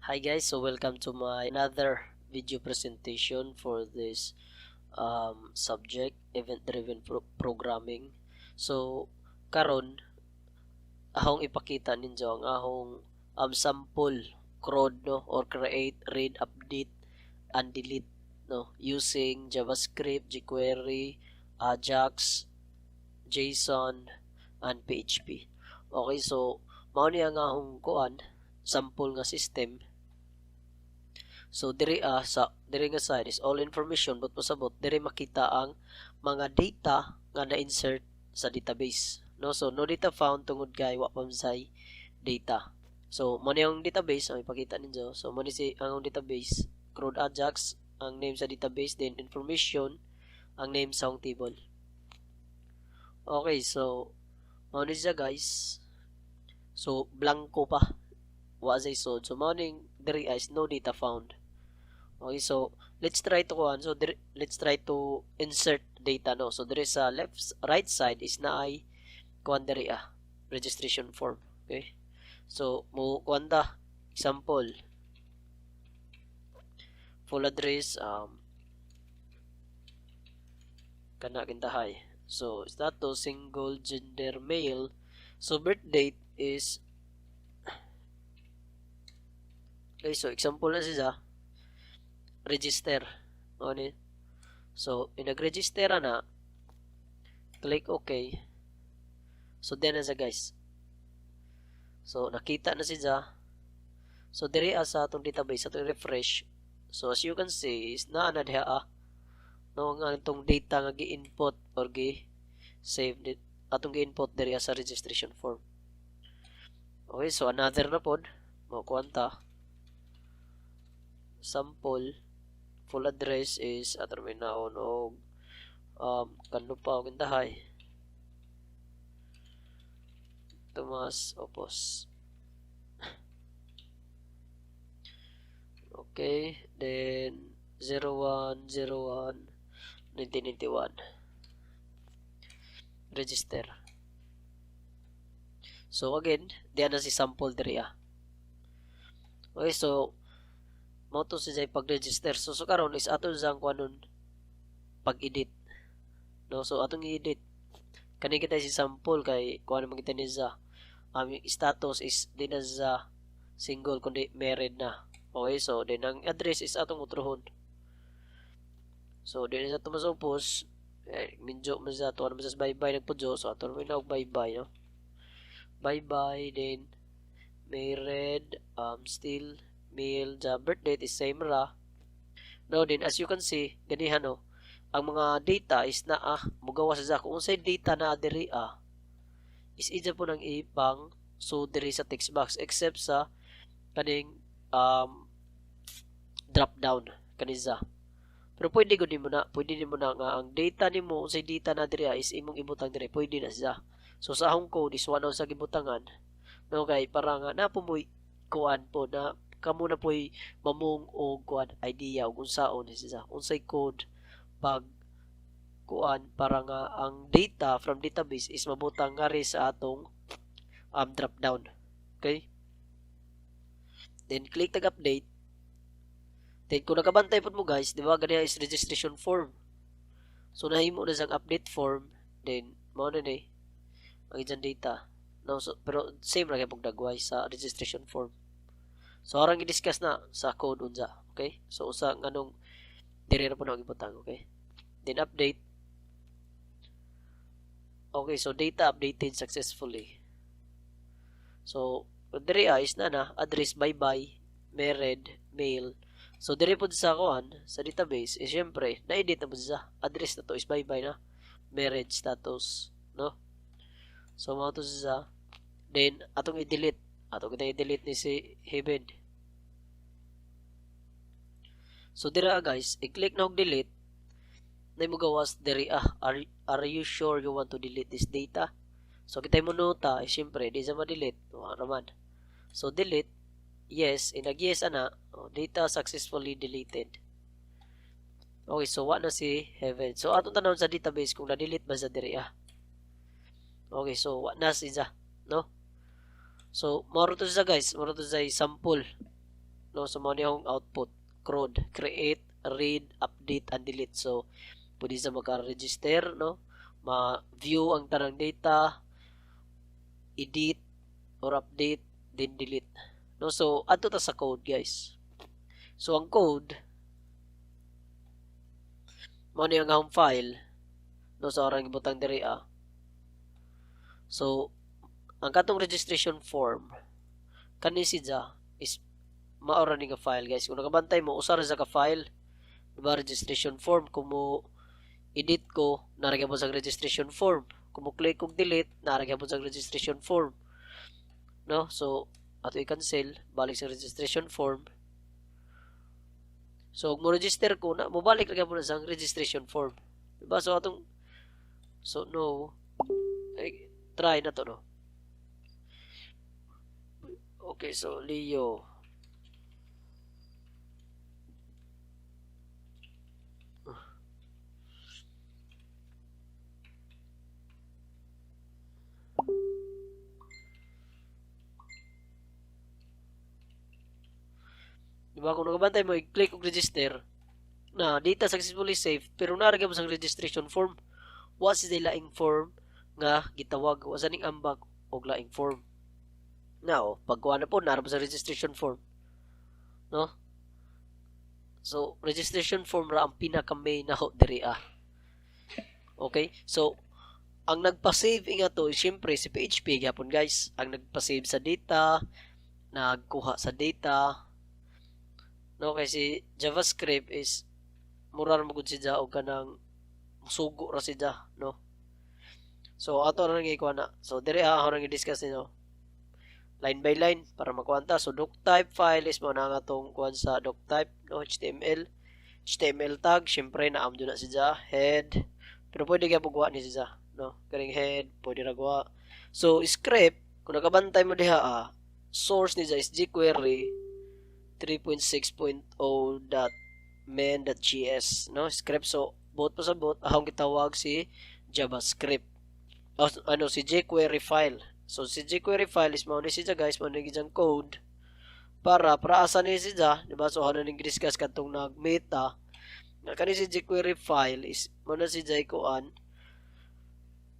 Hi guys, so welcome to my another video presentation for this subject event-driven programming. So karon ahong ipakita ninyo ang ahong sample CRUD no or create, read, update and delete no using JavaScript, jQuery, Ajax, JSON and PHP. Okay, so mao ni ang ahong kuan sample nga system. So diri nga side is all information but pasabot diri makita ang mga data nga na-insert sa database. No, so no data found tungod kay wa pa say data. So mo ni ang database ang ipakita ninyo. So mo ni si ang database CRUD Ajax ang name sa database, then information ang name sa table. Okay, so mo ni siya guys. So blanco pa wa say sod. So mo ning diri is no data found. Okay, so let's try to let's try to insert data no. So there is a right side is na ay kuan diri registration form. Okay, so mo kuanda example full address kana kintahay. So status single gender male. So birth date is okay, so example na siya register. Okay. So inag-register na, click OK. So then na siya guys. So nakita na siya. So diri sa atong database atong refresh. So as you can see is naa na diha no nga itong data nga gi-input or gi-save atong gi-input diri sa registration form. Okay, so another na pod mo kuanta sample full address is atong minaon og kanlo pa og indahay Tomas Opos. Okay, then 01/01/1991 register. So again diyan na si sample diri Okay, so mo to siya pag-register. So karon is aton sang kuanon pag-edit. No, so atong i-edit kani kita si sample kay kuan man kita ni sa status is di na sa single kundi married na. Okay, so then ang address is atong utrohon. So din sa Tomas Opos minjo man sa to ano sa bye-bye nagpudyo. So aton mo na bye-bye no. Bye-bye then married still male, the birth date is same ra. Now then as you can see ganihan no ang mga data is naa mugawa sa kung unsay data na diri is ija po nang ipang so diri sa text box except sa kaning drop down kaniza. Pero pwede mo na nga ang data nimo unsay data na diri is imong ibutang diri pwede na siya. So sa akong code is one sa gibutangan no kay para nga napumoy kuan po na kamo na po'y mamung o kuan idea ug unsaon siya unsay code pag kuan para nga ang data from database is mabutang ngari sa atong drop down. Okay, then click tag update. Then kung nakabantay po mo guys, di ba ganyan is registration form. So nahimo na sang update form, then mao na ni ang ijang data no. So pero same ra kay pag dagway sa registration form. So arang i-discuss na sa code unsa. Okay, so usa nganong diri ra po na ibutang. Okay, then update. Okay, so data updated successfully. So diri is na address bye-bye married male. So diri po sa kuan sa database is syempre na-edit na po sa address na to is bye-bye na marriage status no. So mao to sa then atong i-delete ni si Heaven. So dira guys i-click na og delete na mo gawas diri are you sure you want to delete this data. So kitay mo nota syempre di sa ma-delete raman. So delete yes inag-yes ana data successfully deleted. Okay, so wa na si Heaven. So atong tanawon sa database kung na-delete ba sa diri Okay, so wa na siya no. So moro to siya guys, moro to siya sample no, so mo niyang output CRUD, create, read, update and delete. So pwede sa maka-register, no, ma-view ang tanang data, edit or update, then delete, no. So adto ta sa code, guys. So ang code mo niyang home file, no, sa orang ibutang diri So ang katong registration form kani siya is maora ni nga file, guys. Kung nakabantay mo, usar sa ka file, diba, registration form. Kung mo edit ko, naragyan mo sa registration form. Kung mo click kong delete, naragyan mo sa registration form, no. So ato i-cancel, balik sa registration form. So kung mo register ko na, mobalik lagyan mo na sa registration form, diba. So atong, so no, ay, try na to, no. Okay, so Leo, diba, kung nakabantay mo, i-click og register na data successfully saved, pero naragyan mo sa registration form, wa si laing form nga gitawag, wa sa ning ambag og laing form. Now, pagkuha na po, naroon sa registration form, no. So registration form ra ang pinaka-main na diri Okay, so ang nagpa-save nga to, siyempre si PHP gyapon, guys. Ang nagpa-save sa data, nagkuha sa data, no, kay si JavaScript is murar mo gud siya og kanang sugo ra siya, no. So ato ra nga ikuha na. So dire ako ra i-discuss nino line by line para makuanta. So doctype file is mo na nga tong kuan sa doctype, no, HTML tag, syempre naam na siya head, pero pwede kaya pagkuha ni siya, no, karing head pwede ra gawa. So script, kung nakabantay mo diha source ni siya is jQuery 3.6.0.main.js, no, script. So both pa sa both ahong gitawag si JavaScript, si jQuery file. So si jQuery file is mao ni siya, guys, mao ni gijang code para asa ni siya, di ba. So ano ning discuss kadtong nag-meta nga kani si jQuery file is mao na siya kuan,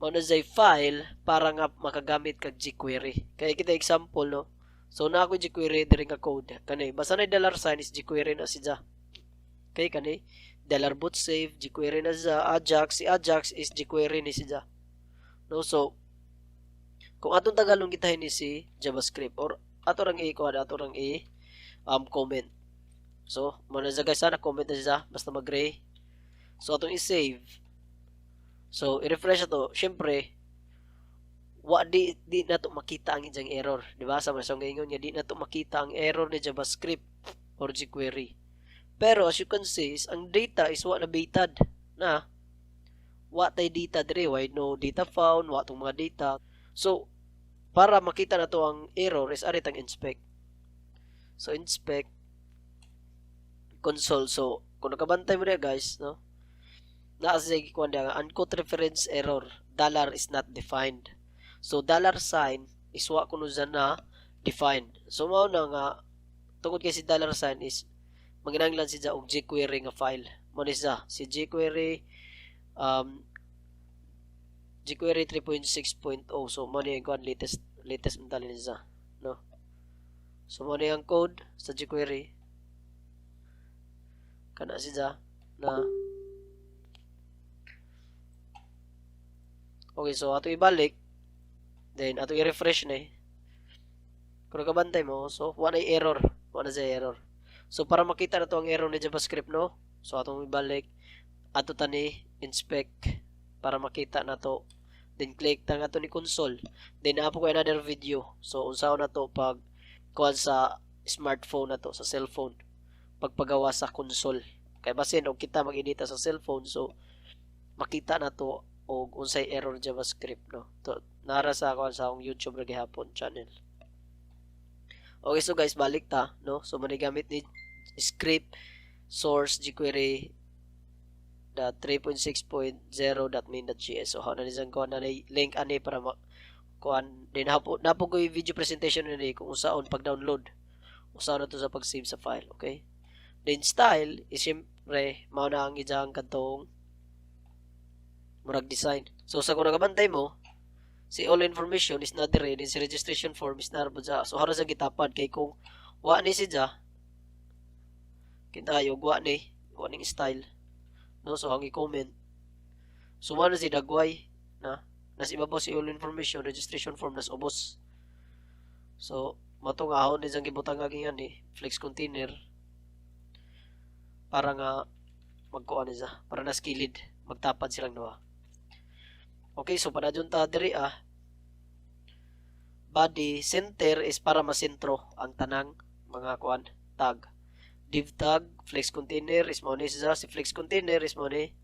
mao na siya file para nga makagamit kag jQuery. Kaya kita example, no. So na ako jQuery diri nga code kani basta na $sign is jQuery na siya. Okay, kani $boot save jQuery na siya. Ajax, si Ajax is jQuery ni siya, no. So kung atong tagalong gitahin ni si JavaScript or ato rang ato rang comment. So mo na siya, guys, sana comment na siya basta mag-gray. So atong i-save. So i-refresh ato, syempre wa di na to makita ang iyang error, di ba? Sa masong ngayon nga di na to makita ang error ni JavaScript or jQuery. Pero as you can see, ang data is wa na baited na, wa tay data dire, why no data found, wa tong mga data. So para makita na to ang error is arit ang inspect. So inspect console. So kung nakabantay mo na, guys, no, naa siya gikuan nga uncaught reference error, dollar is not defined. So $sign is wa kuno na defined. So mao na nga tungod kay si $sign is maginahanglan siya og jQuery nga file. Mo ni siya si jQuery jQuery 3.6.0. So mo ni ang latest mental niya, no. So mo ni ang code sa jQuery kana siya na. Okay, so ato ibalik, then ato i-refresh na kung nakabantay mo. So wala error, wala na error. So para makita na to ang error ni JavaScript, no, so atong ibalik, ato tani inspect para makita na to, then click ta nga to ni console, then apo ko another video. So unsaon na to pag kuan sa smartphone na to, sa cellphone, pagpagawa sa console. Kay basin og kita mag-edita sa cellphone, so makita na to og unsay error JavaScript, no. To nara sa kuan sa akong YouTube ra gihapon channel. Okay, so guys, balik ta, no. So manigamit ni script source jQuery 3.6.0.main.js. So how na nisan ko na link ani para kuan din napo ko video presentation ni kung usaon pag download usaw na to sa pag-save sa file, okay? Then style is syempre mao na ang ijang kadtong murag design. So sa kung nagabantay mo, si all information is not dire, then si registration form is not sa. So haro sa gitapad kay kung wa ni siya kintayo wa ning style, no? So ang i-comment, so na si dagway na nas ibabaw si all information registration form nas ubos. So matong ahon ni sang gibutang aging ani flex container para nga magkuan niya para nas kilid magtapad silang duha. Okay, so para dun ta diri body center is para masentro ang tanang mga kuan tag. Div tag flex container is mo ni siya, si flex container is mo ni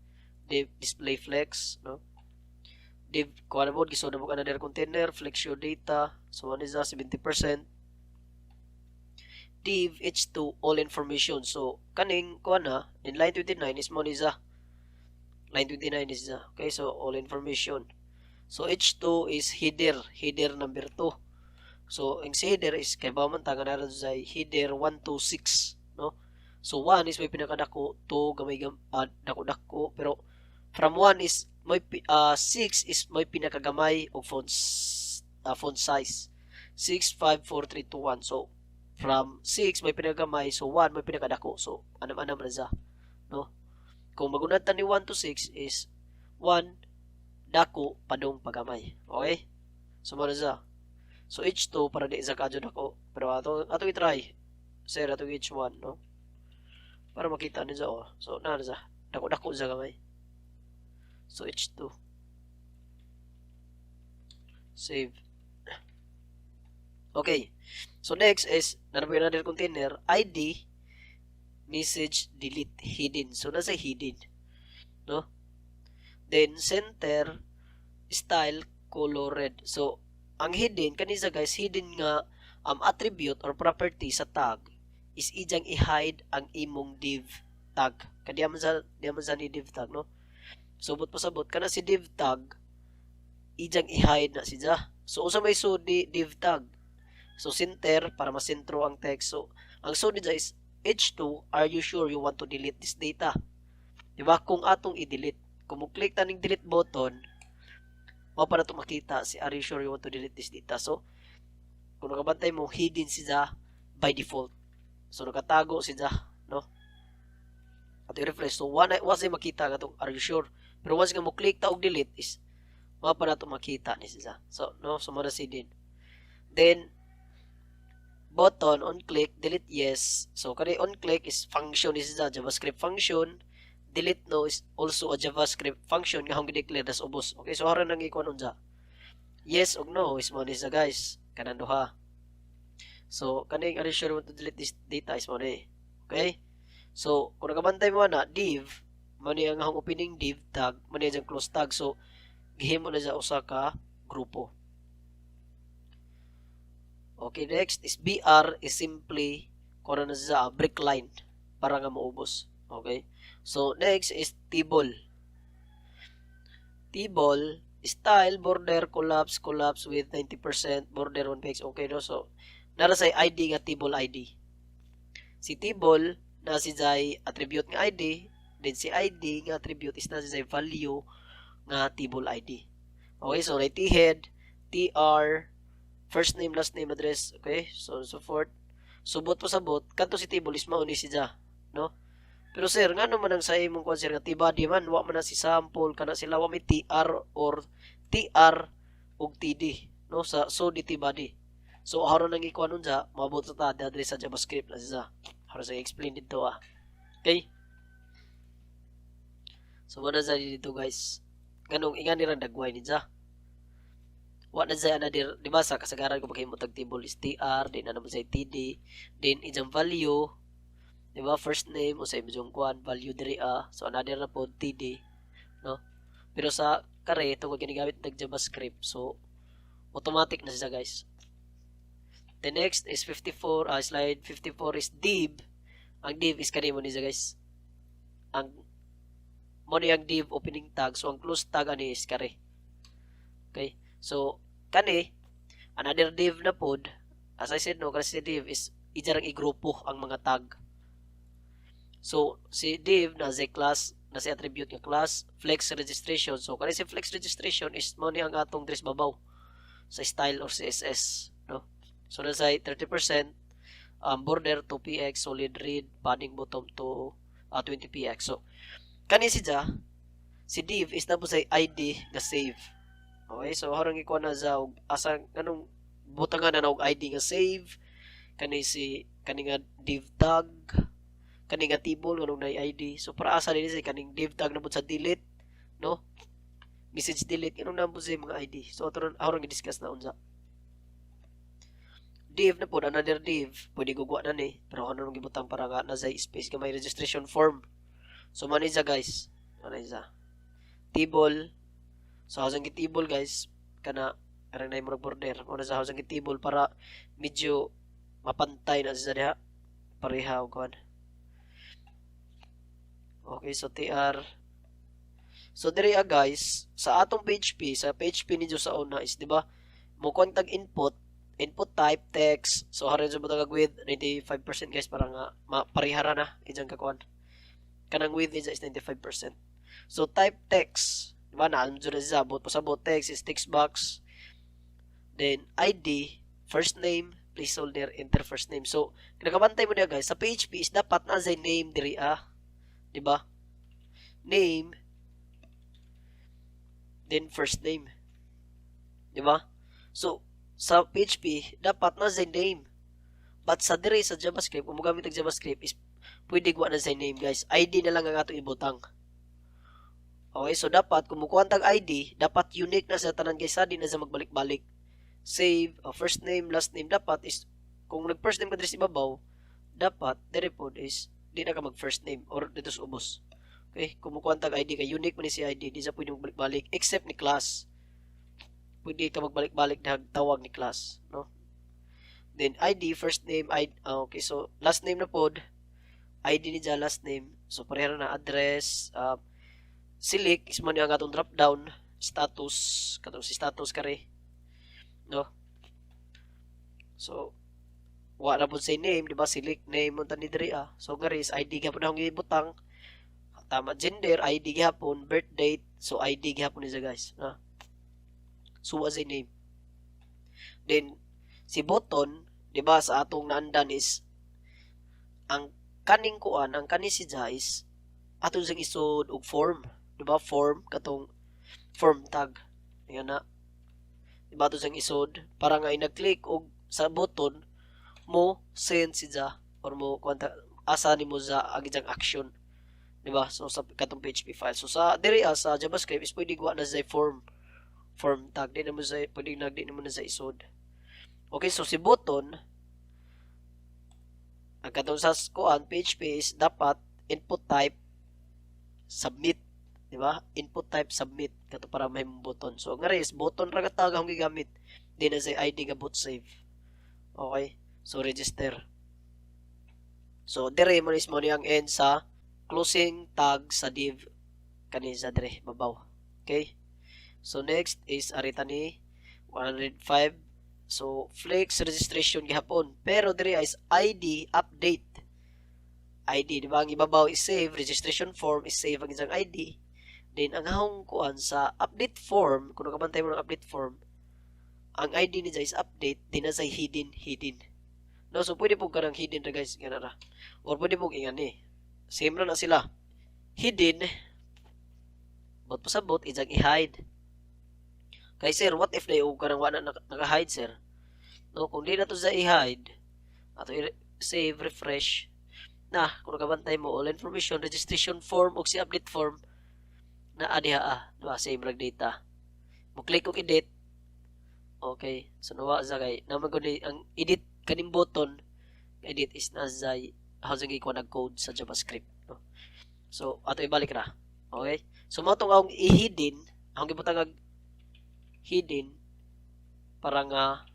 div display flex, no? Div kuan mo giso na mo another container flex your data, so mo ni siya 70%. Div h2 all information, so kaning kuan na in line 29 is mo ni siya, line 29 is siya. Okay, so all information. So h2 is header number 2. So ang si header is kay ba man tangan na sa header 126, no? So 1 is may pinakadako, 2 gamay dako-dako, pero from 1 is may 6 is may pinakagamay og font size. 6 5 4 3 2 1. So from 6 may pinakagamay, so 1 may pinakadako. So anam-anam ra sa, no? Kung magunad ta ni 1 to 6 is 1 dako padong pagamay. Okay? So mo sa. So H2 para di sa kadyo dako. Pero ato i-try. Sir ato H1, no? Para makita niyo oh. So na sa dako-dako sa gamay. So H2. Save. Okay. So next is nanapoy na din container ID message delete hidden. So nasa hidden, no? Then center style color red. So ang hidden kanisa guys, hidden nga attribute or property sa tag is ijang i-hide ang imong div tag. Kadiya man sa ni div tag, no? So but pasabot kana si div tag ijang i-hide na siya. So usa may sudi div tag. So center para masentro ang text. So ang sudi dya is H2, are you sure you want to delete this data? Diba? Kung atong i-delete, kung mo-click ta ning delete button, mao para to makita si are you sure you want to delete this data. So kung nakabantay mo, hidden siya by default. So nakatago siya, no? At i-refresh. So once ay makita katong are you sure? Pero once nga mo-click ta og delete is mao para to makita ni siya. So no, so mara si din. Then button on click delete yes. So kani on click is function is a JavaScript function. Delete no is also a JavaScript function nga hong gi-declare das ubos. Okay, so haron nang ikuan unsa. Yes og no is mo ni sa guys. Kanan duha. So kaning are you sure want to delete this data is mo ni. Okay? So kung nakabantay mo na div mo ni ang hong opening div tag, mo ni ang close tag. So gihimo na sa usa ka grupo. Okay, next is BR is simply kung ano sa break line para nga maubos. Okay? So, next is table. Table, style, border, collapse with 90%, border, 1 page. Okay, no? So, nara sa ID nga table ID. Si table, na si jay attribute nga ID, then si ID nga attribute is na si jay value nga table ID. Okay, so, head, TR, first name, last name, address, okay, so forth. Subot pa sabot, kanto si table is mauni siya, no? Pero sir, nga naman ang sa imong kwan sir, nga T-body man, wa man na si sample, kana sila wa may TR or TR og TD, no? So di T-body. So, haron nang ikuan nun siya, mabot sa ta, address sa JavaScript na siya. Haron sa explain dito Okay? So, wala sa dito guys. Ganong, ingan nirang dagway niya. What na say another, di ba sa kasagaran ko paghimo tag table is TR, then ano mo say TD, then ijang value, di ba first name o sa imong kuan value diri so another na po TD, no? Pero sa kare tungod ginagamit tag JavaScript, so automatic na siya guys. The next is 54, slide 54 is div. Ang div is kanimo ni siya guys. Ang mo ni ang div opening tag, so ang close tag ani is kare. Okay? So, kani, another div na pod, as I said no, kasi div is ijarang igrupo ang mga tag. So si div na sa class na si attribute nga class flex registration. So kani si flex registration is mo ni ang atong dress babaw sa style or CSS, no? So na say 30% border 2px, solid read, padding bottom to 20px. So kani si div is na po sa ID nga save. Okay, so harang ikuha na sa asa anong butangan na og ID nga save, kani nga div tag, kani nga table anong na ID. So para asa din si kaning div tag na po sa delete, no? Message delete anong na po sa mga ID. So ato harang i-discuss na unsa. Div na po, another div, pwede gugwa na ni, pero ano nung gibutang para nga na sa space ka may registration form. So maniza guys, maniza table. So hasang table guys, kana karang na yung border mo na sa hasang table para medyo mapantay na sa diha pareha og kuan. Okay, so TR. So dire guys, sa atong PHP, sa PHP ninyo sa una is di ba mo tag input type text. So haron sa butang width 95% guys para nga parehara na ijang kakuan. Kanang width is 95%. So type text, di ba na anjo na sabot pasabot text is text box. Then ID, first name, placeholder, enter first name. So kinakabantay mo na guys, sa PHP is dapat na sa name diri di ba? Name then first name. Di ba? So sa PHP, dapat na sa name. But sa dire sa JavaScript, kung magamit ang JavaScript, is pwede guwa na sa name, guys. ID na lang ang ato ibutang. Okay, so dapat, kung mukuha tag ID, dapat unique na sa tanan, guys. Di na sa magbalik-balik. Save, first name, last name, dapat is, kung nag-first name ka dito sa ibabaw, dapat, dire po is, di na ka mag-first name, or dito sa ubos. Okay, kung mukuha tag ID ka, unique man si ID, di sa pwede magbalik-balik, except ni class. Pwede ka magbalik-balik na tawag ni class, no? Then ID, first name, okay, so last name na pod, ID ni dyan, last name, so pareha na address, select, is man yung atong drop down, status, katong si status kare, no? So, wala na po say name, di ba, select name, munta ni diri so gari is ID gapon na akong ibutang, tama, gender, ID gapon, birth date, so ID gapon niya guys, no? So as a name. Then si button, 'di ba sa atong naandan is ang kaning kuan, ang kani si is atong sing isod og form, 'di ba? Form katong form tag. Yan na. 'Di ba atong sing isod para nga nag-click og sa button mo send si or mo kuanta asa nimo sa agijang action. 'Di ba? So sa katong PHP file. So sa diri sa JavaScript is pwede guwa na sa form tag di naman sa pwedeng nagdi naman na sa isod. Okay, so si button ang katong sa kuan PHP is dapat input type submit, di ba? Input type submit kato para may button. So nga is button ra katag ang gigamit di na sa ID nga boot save. Okay, so register. So dire mo is mo ang end sa closing tag sa div kani sa dire babaw. Okay. So next is arita ni 105. So flex registration gihapon. Pero diri is ID update. ID di ba ang ibabaw is save, registration form is save ang isang ID. Then ang hang kuan sa update form, kung nakabantay mo ng update form, ang ID ni is update, din na sa hidden. No, so pwede po ka ng hidden ra guys, ganara. Or pwede po ingan ni. Same na sila. Hidden bot pasabot isang i-hide. Kay sir, what if na ka nang wala naka-hide sir? No, kung di na to sa i-hide, ato save, refresh, na, kung nakabantay mo, all information, registration form, o si update form, na adiha diba, save rag data. Mo click og edit, okay, so nawa sa kay, naman ko ang edit, kaning button, edit is na sa, how's ko nag-code sa JavaScript, no? So, ato ibalik na, okay? So, mo itong akong i-hidden, akong gibutang hidden para nga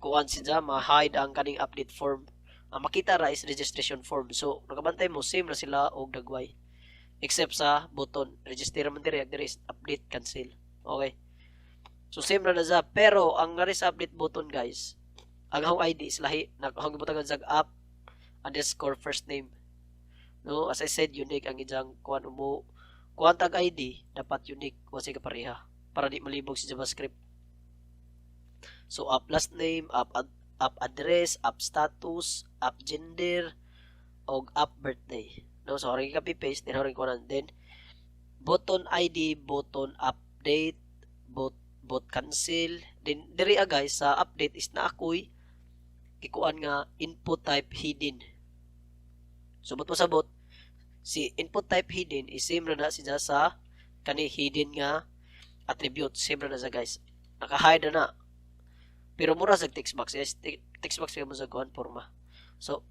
kuan siya ma-hide ang kaning update form. Ang makita ra is registration form. So nakabantay mo same ra sila og dagway. Except sa button register man diri is update cancel. Okay. So same ra na sa pero ang nga sa update button guys ang akong ID is lahi akong gibutangan sa app underscore first name, no? As I said, unique ang ijang kuan mo kuan tag ID dapat unique wa say kapareha para di malibog si JavaScript. So app last name, app address, app status, app gender, og app birthday, no? So ring copy paste then ring kuan then button ID, button update, bot cancel. Then diri guys sa update is na ako'y gikuan nga input type hidden. So bot pasabot si input type hidden is same na siya sa kani hidden nga attribute, same na sa guys. Naka-hide na. Pero mura sa text box, yes, text box kay mo sa kuan forma. So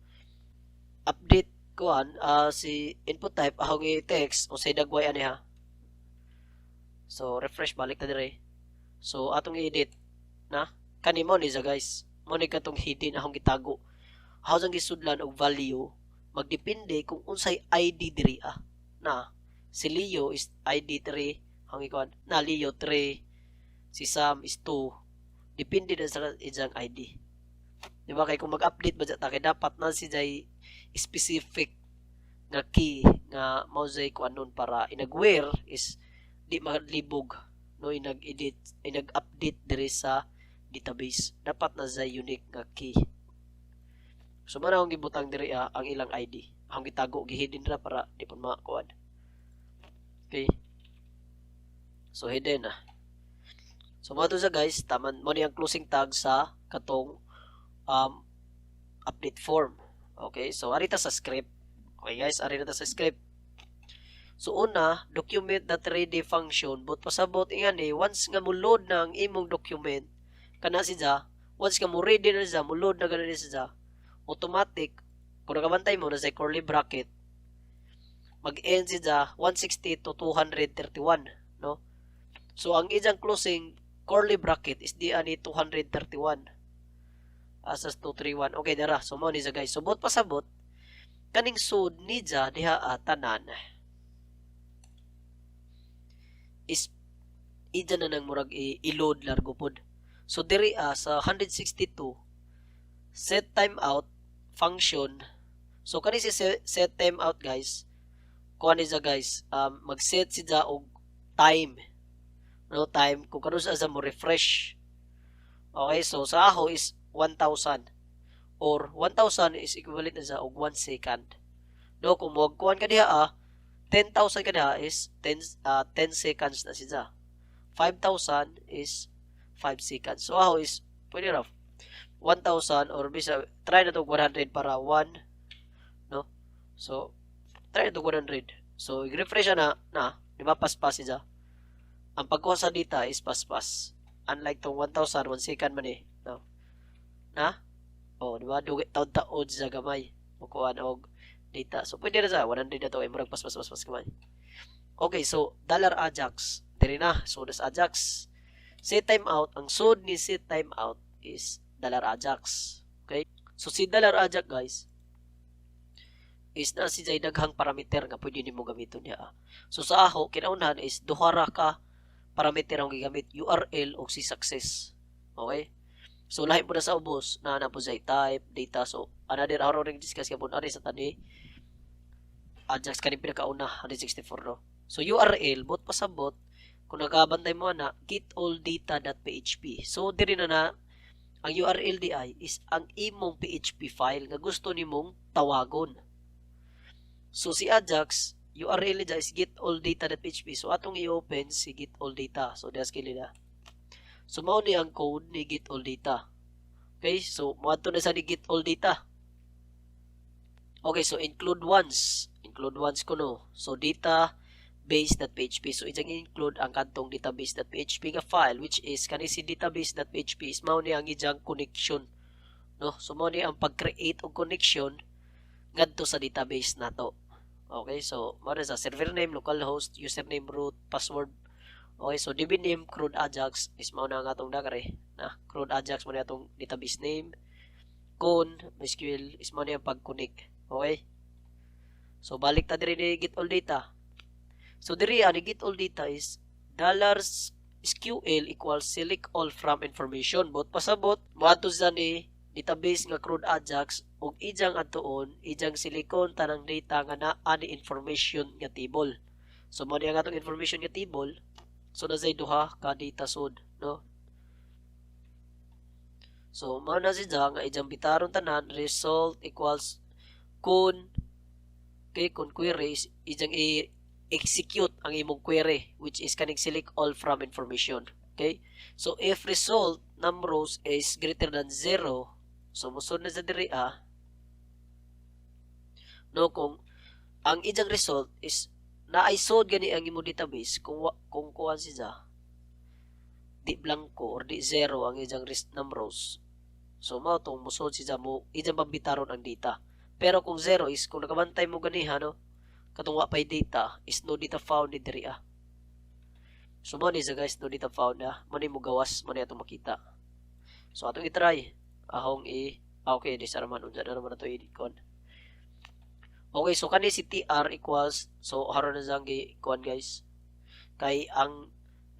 update kuan si input type ako gi text o say dagway ani ha. So refresh balik ta dire. So atong i-edit na kani mo ni sa guys. Mo ni katong hidden akong gitago. How sang gisudlan og value magdepende kung unsay ID diri na si Leo is ID 3 ang ikuan na Leo 3, si Sam is 2, depende na sa ijang ID, di ba? Kay kung mag-update ba ta kay dapat na si jay specific nga key nga mao jay kuan nun para inag-where is di malibog, no? Inag-edit inag-update diri sa database dapat na jay unique nga key. So man akong gibutang diri ang ilang ID. Akong gitago gihidden ra para di pud makakuan. Okay. So hidden na. So mo to sa guys, taman mo ni ang closing tag sa katong update form. Okay, so ari ta sa script. Okay guys, ari na ta sa script. So una, document.ready function but pasabot ingan once nga mo load na ang imong document kana siya, once nga mo ready na siya, mo load na gani siya, automatic kung nakabantay mo na sa curly bracket mag-end siya 160 to 231, no? So ang ijang closing curly bracket is di ani 231 asas 231. Okay dara, so mo ni sa guys, subot pasabot kaning sud ni diha tanan is ija na nang murag i-load largo pod. So diri sa 162 set timeout function. So kani si set timeout guys, kuan ni guys, mag-set siya og time, no? Time kung kano sa mo refresh. Okay, so sa ako is 1,000 or 1,000 is equivalent na sa og 1 second, no? Kung mo kuan ka diha 10,000 ka diha is 10 seconds na siya. 5,000 is 5 seconds. So ako is pwede ra 1,000 or bisa try na to 100 para 1, no? So try na to 100. So i-refresh na di ba paspas siya. Ang pagkuha sa data is paspas. Unlike tong 1,000 1 second man no? Na? Oh, di ba dugay taod sa gamay. Kukuha og data. So pwede na sa 100 na to ay murag paspas gamay. Okay, so $Ajax diri na. So das Ajax set timeout, ang sud ni set timeout is $Ajax. Okay? So si $Ajax guys is na si jay daghang parameter nga pwede nimo gamiton niya. So sa ako kinaunahan is duha ra ka parameter ang gigamit, URL o si success. Okay? So lahi po na sa ubos na po sa type, data. So another araw ring discuss ka po na sa tani Ajax kaning pinakauna 164, no? So URL bot pasabot kung nagabantay mo na getAllData.php. So diri na ang URL di is ang imong PHP file nga gusto nimong tawagon. So si Ajax URL niya is getAllData.php. So atong i-open si getAllData. So das kili na. So mao ni ang code ni getAllData. Okay, so moadto na sa ni getAllData. Okay, so include once ko no. So database.php. So ijang include ang kantong database.php nga file which is kani si database.php is mao ni ang ijang connection, no? So mao ni ang pag-create og connection ngadto sa database nato. Okay, so mao sa server name, localhost, username, root, password. Okay, so DB name crude Ajax is mao na ang atong dakare na crude Ajax mo ni atong database name. Con MySQL is mao ni ang pag-connect. Okay, so balik ta diri ni getAllData. So diri ani getAllData is $SQL equals select all from information. Bot pasabot moadto sa ni database nga crude Ajax ug ijang adtuon ijang silikon tanang data nga naa ni information nga table. So mo ang atong information nga table, so na say duha ka data sod, no? So mao na siya nga ijang bitaron tanan result equals kun query ijang execute ang imong query, which is kaning select all from information. Okay? So if result numbers is greater than 0, so musod na sa diri no, kung ang ijang result is na-isod gani ang imong database, kung kuhan siya di blanco or di 0 ang ijang numbers, so mao tong musod siya mo ijang pambitaron ang data. Pero kung 0 is kung nakabantay mo ganiha, no, katong wa pay data is no data found ni diri So mo ni sa guys, no data found mo ni mo gawas, mo ni atong makita. So atong i-try ahong okay, di sa naman unsa na naman ato i-con. Okay, so kani si TR equals, so haron na sang gi-con guys, kay ang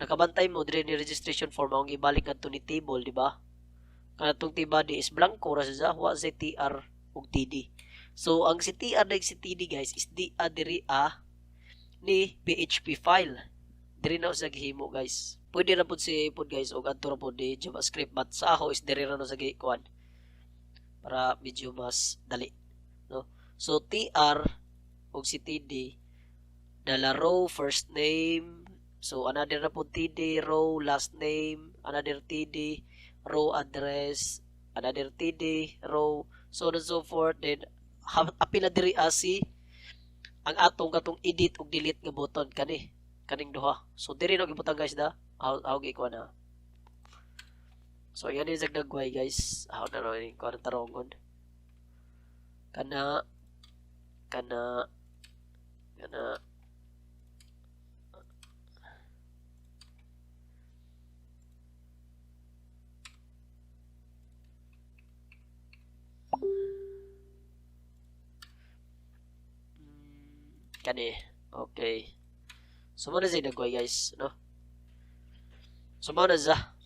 nakabantay mo diri ni registration form ang ibalik adto ni table, di ba? Kanatong T-body is blanco ra siya, wa si TR ug TD. So ang si TR ug si TD guys is diri ni PHP file. Diri na sa gihimo guys. Pwede ra pud si pud guys og adto ra pud di JavaScript, but sa ako is diri ra no sa gikuan para medyo mas dali, no? So TR ug si TD dala row first name, so another na pud TD row last name, another TD row address, another TD row, so on and so forth. Then apila diri si ang atong katong edit ug delete nga button kaning duha. So diri no gibutang guys how gikuha na. So yan yung nagdagway guys, how na rin ko tarongon kana kani. Okay, so mo na siya nagway guys, no? So mo na siya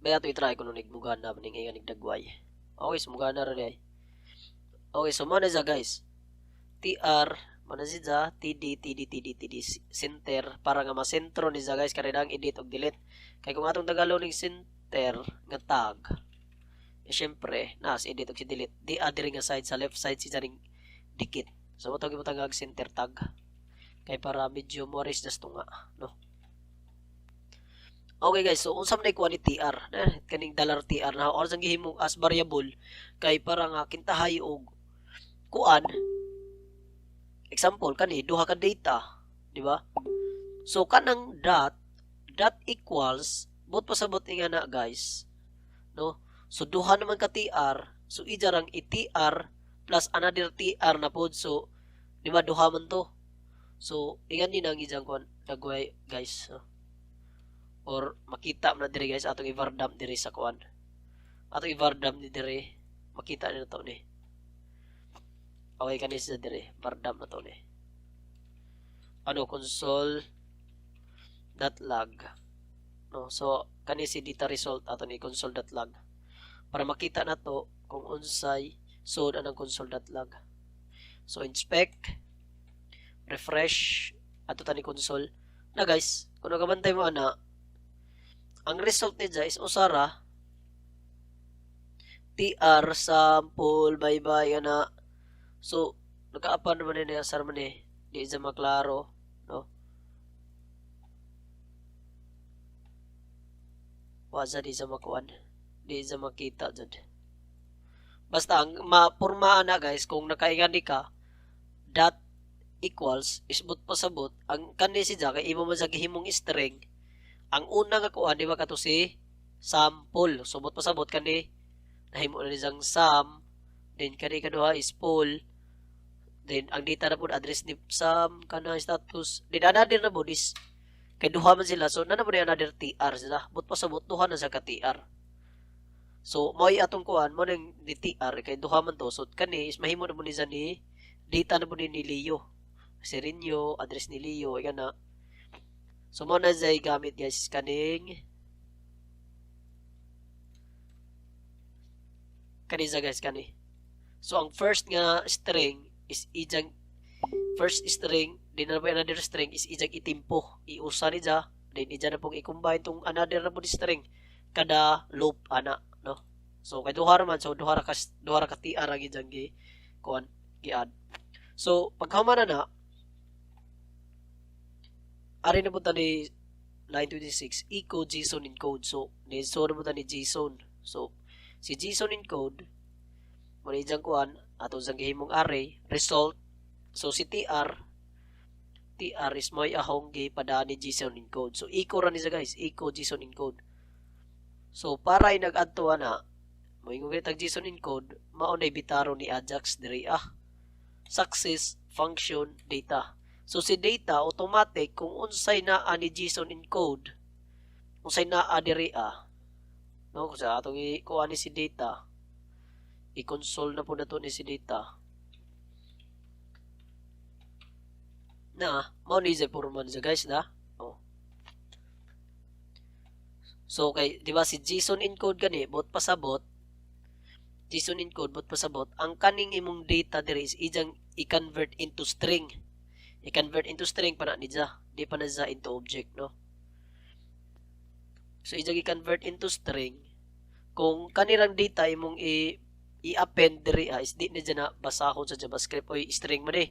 may ato i-try kung nung nagmugana ba ning iyan nagdagway. Okay, so mugana rin ay. Okay, so mo na siya guys, TR mo na siya TD center para nga masentro ni siya guys kanang edit ug delete. Kay kung atong Tagalog ning center nga tag, syempre nas edit ug si delete di diri nga side sa left side siya ring dikit. So mo tawag ang center tag kay para medyo more is just nga, no? Okay guys, so unsa man kuha ni TR kaning $TR na or sang gihimong as variable kay para nga kintahay og kuan. Example kani duha ka data, di ba? So kanang dot equals but pasabot nga na guys, no? So duha naman ka TR, so ijarang i-TR plus another TR na pod, so di ba duha man to. So ingan din ang ijang kon dagway guys, no? Or makita na diri guys atong i-vardam diri sa kuan. Atong i-vardam ni diri, makita ni to ni. Okay kani sa diri, vardam na to ni. Ano console.log. No, so kani si data result ato ni console.log. Para makita na to kung unsay sod anang console.log. So inspect, refresh ato tani console. Na guys, kung nagabantay mo ana, ang result niya is usara TR sample bye ana. So nagkaapan naman ni asar man di sa maklaro, no? Wasa di sa makuan, di sa makita jud. Basta ang mapurmaan na guys kung nakaingan di ka dot equals isbot pasabot ang kanhi siya kay imo man sa gihimong string. Ang una nga kuha, di ba kato si sample. Subot pasabot kani nahimo na niyang sum, then kani kaduha is full, then ang data na po address ni sum kana status, then another na po is kay duha man sila, so na po na another TR sila, but pasabot duha na sa ka TR. So mo'y atong kuhan mo ng ni TR kay duha man to, so kani is mahimo na po niya ni data na po ni Leo, si Renyo, address ni Leo, yan na. So mo na say gamit guys kaning kani sa guys kani. So ang first nga string is ijang first string, then another string is ijang itimpo, iusa ni ja, then ija na pong i-combine tong another na po di string kada loop ana, no? So kay duha man, so duha ra ka TR ang ijang kuan gi-add. So paghuman na ari na punta ni line 26 echo JSON encode. So ni so na punta ni JSON. So si JSON encode mo ni ijang kuan ato sang gihimong array result. So si TR is may ahong gipadaan ni JSON encode. So echo ra ni sa guys, echo JSON encode. So para ay nag-add to ana moingon tag JSON encode mao nay bitaro ni Ajax diri success function data. So si data automatic kung unsay naa ni JSON encode, unsay naa diri no, kung sa atong ikuha ni si data, i-console na po na to ni si data na mao ni sa purman sa guys na. Oh. So kay di ba si JSON encode gani bot pasabot, JSON encode bot pasabot ang kaning imong data diri is ijang i-convert into string. I-convert into string pa na nidya. Di pa na za into object, no? So, ijang i-convert into string. Kung kanirang data imong i-append diri is di na dyan na basahon sa JavaScript o string man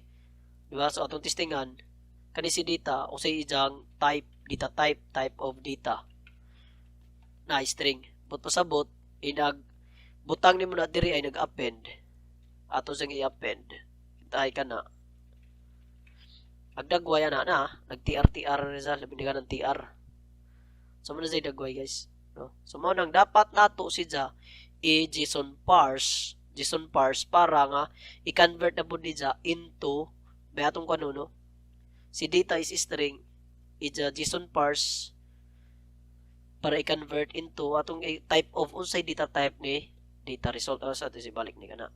Diba? So, atong testingan, kani si data o sa ijang type, data type of data na string. But pasabot, butang ni mo na diri ay nag-append. Ato siyang i-append. Tahay ka na. Agdagway na nag-TR result labi nga ng TR. So mo na say dagway guys, no? So mo nang dapat nato siya JSON parse para nga i-convert na pud niya into bayatong kano, no? Si data is string, ija JSON parse para i-convert into atong type of unsay data type ni data result sa si balik ni kana.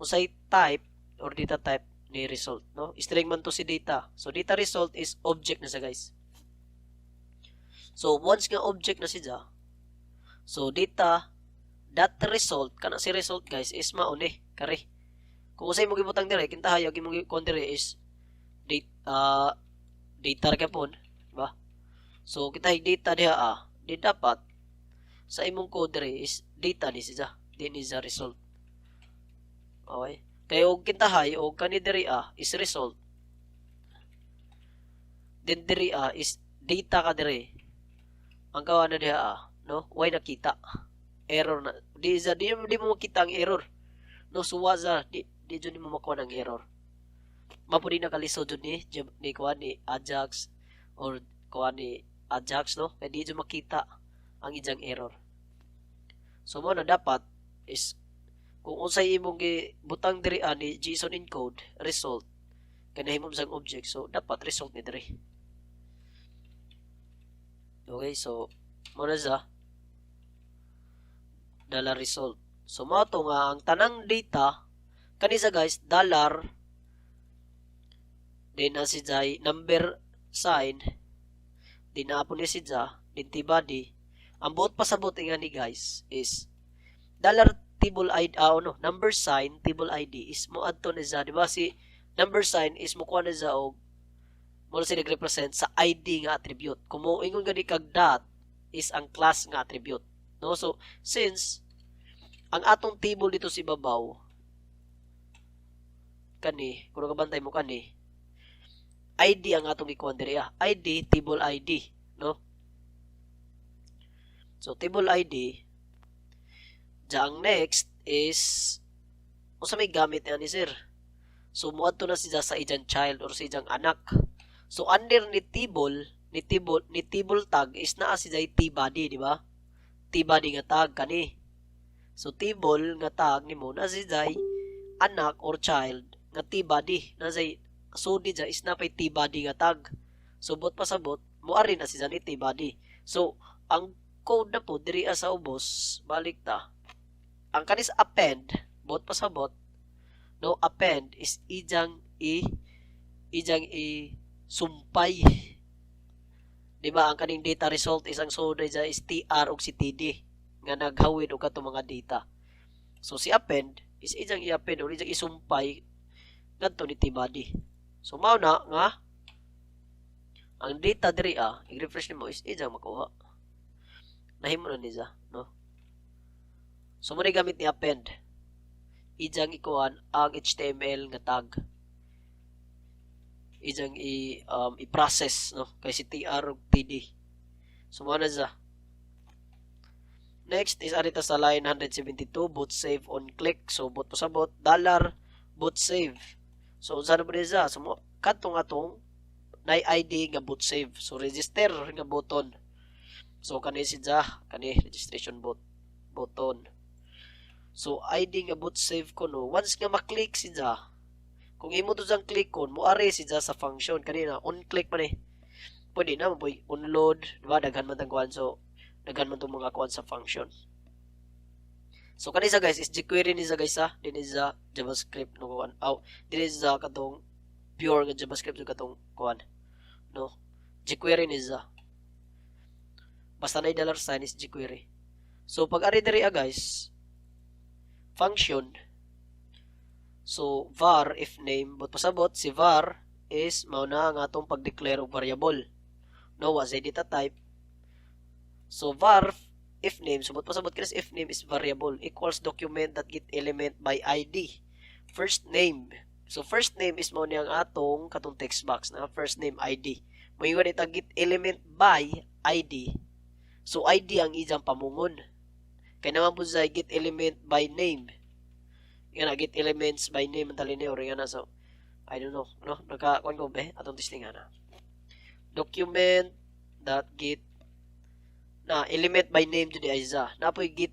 Unsay type or data type ni result, no? String man to si data. So data result is object na sa guys. So once nga object na siya, so data that result kana si result guys is mao ni kare. Kung usay mo gibutang dire kintahayo gimong kon dire is data ra kapon, ba? So kita data diha di dapat sa imong code dire is data ni siya, di ni sa result. Okay? Kaya og kintahay og kani diri is result. Then diri is data ka diri. Ang kawan na diha no, why nakita. Error na. Di mo makita ang error. No, suwaza di jud mo makuha ang error. Mapudi na kalisod jud ni kuan ni Ajax or kuan ni Ajax, no? Kaya di jud makita ang ijang error. So mo na dapat is kung unsay imong butang diri ni JSON encode result kanahimom sang object, so dapat result ni diri. Okay, so mo na sa dollar result. So mo to nga ang tanang data kanisa guys dollar then si jay number sign din na po ni si ja din body ang buot pasabot nga ni guys is dollar table ID number sign table ID is mo adto na sa, di ba? Si number sign is mo kuha na sa og mo na nag-represent sa ID nga attribute. Kung mo ingon gani kag dot is ang class nga attribute, no? So since ang atong table dito si babaw kani, kung kabantay mo kani ID ang atong ikuan diri ID table ID, no? So table ID. Ang next is unsa may gamit ni sir. So muadto na siya sa ijang child or sa ijang anak. So under ni table tag is naa siya t-body, di ba? T-body nga tag kani. So table nga tag nimo na siya anak or child nga t-body na say so di is na pay t-body nga tag. So bot pasabot mo ari na siya ni t-body. So ang code na po diri sa ubos balik ta. Ang kanis append bot pasabot, no? Append is ijang sumpay, di ba? Ang kaning data result is ang soda is TR og si TD nga naghawid og katong mga data. So si append is ijang i-append or ijang isumpay ngadto ni T-body. So mao na nga ang data diri i-refresh nimo is ijang makuha. Nahimo na niya, no? So mo gamit ni append. Ijang ikuan ang HTML nga tag. Ijang i-process, no? Kay si TR ug TD. So mo na siya. Next is arita sa line 172 boot save on click. So boot pasabot $boot save. So unsa na ba niya? So mo kadtong atong na ID nga boot save. So register nga button. So kani siya, kani registration button. So ID nga boot save ko no. Once nga maklik siya, kung imo to jang click kon, moari siya sa function kanina on click pa ni. Pwede na mo boy unload, diba daghan man tang kuan, so daghan man tong mga kuan sa function. So kanisa guys is jQuery ni sa guys dinhi sa JavaScript no kuan. Dinhi sa katong pure nga JavaScript sa katong kuan. No. jQuery ni sa. Basta na $sign is jQuery. So pag ari diri guys, function. So var if name, but pasabot si var is mao na nga atong pag-declare og variable. No, was data type. So var if name, so but pasabot kini if name is variable equals document that get element by ID. First name. So first name is mao ni ang atong katong text box na first name ID. Moingon ita get element by ID. So ID ang ijang pamungon. Kaya naman po sa get element by name. Yan na, get elements by name ang talini or yan na. So, I don't know. No? Nagkakuan ko ba? Atong testingan na. Document that get na element by name to the isa. Na po get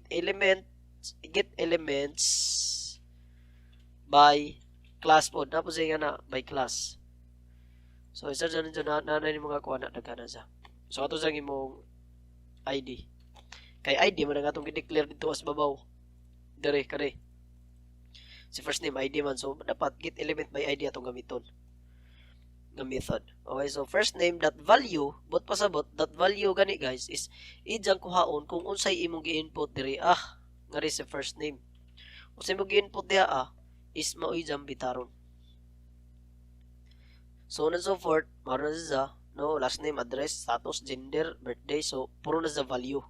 elements by class po. Na po siya na by class. So, isa dyan na mga kuha na nagkana sa. So, ato sa imong ID. Kay ID man nga atong gi-declare dito as babaw. Dire kare. Si first name ID man, so dapat get element by ID atong gamiton. Nga method. Okay, so first name dot value, but pasabot dot value gani guys is ijang kuhaon kung unsay imong gi-input diri ngari si first name. Unsay imong gi-input diha is mao ijang bitaron. So on and so forth, maro na sa no, last name, address, status, gender, birthday, so puro na sa value.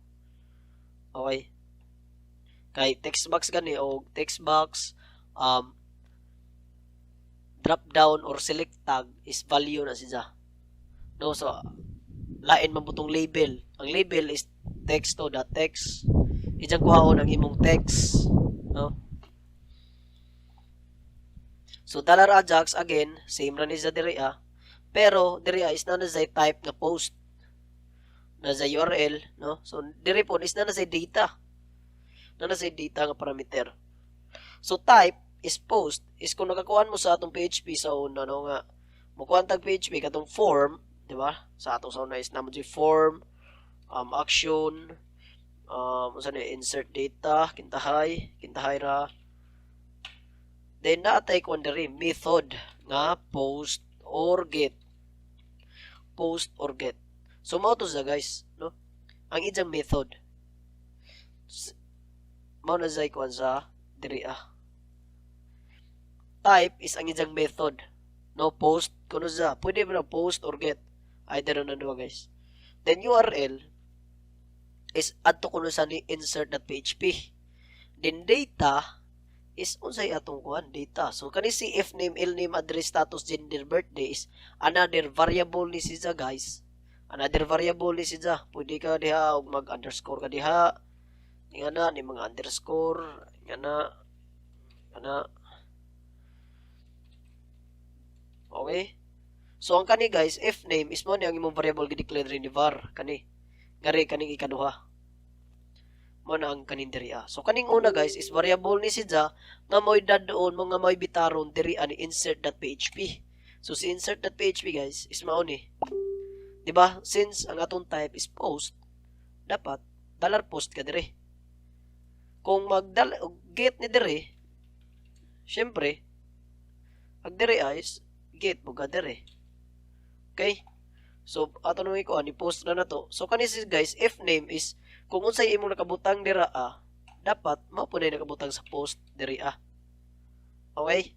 Okay. Kay text box gani o text box drop down or select tag is value na siya. No, so lain man butong label. Ang label is text to dot text. Ijang kuhaon ang imong text, no? So $Ajax again, same ra ni sa diri pero diri is na sa type nga post. Na sa URL, no? So diri po is na sa data. Na sa data nga parameter. So type is post is kung nakakuan mo sa atong PHP sa una no nga mukuan tag PHP katong form, di ba? Sa atong sa una is namo form, action, unsa ni insert data, kintahay ra. Then naatay kuan diri method nga post or get. Post or get. So mao to sa guys, no? Ang ijang method. Mao na say kuan sa diri Type is ang ijang method. No post kuno sa. Pwede ba post or get? Either na duwa guys. Then URL is adto kuno sa ni insert.php. Then data is unsay atong kuan data. So kani si if name, L name, address, status, gender, birthday is another variable ni siya guys. Another variable ni siya. Pwede ka diha og mag underscore ka diha. Nga na ni mga underscore, nga na. Okay? So ang kani guys, if name is mo ni ang imong variable gi-declare ni var kani. Gari kaning ikaduha. Mo na ang kanin diri So kaning una guys is variable ni siya nga mo'y dadon mo nga mo'y bitaron diri ani insert.php. So si insert.php guys is mao ni. Diba? Since ang atong type is post, dapat $post ka diri. Kung get ni diri, syempre ag diri is get mo ka diri. Okay? So ato nung iko ni post na to. So kanisi guys, if name is kung unsay imong nakabutang dira dapat mao po na nakabutang sa post diri okay,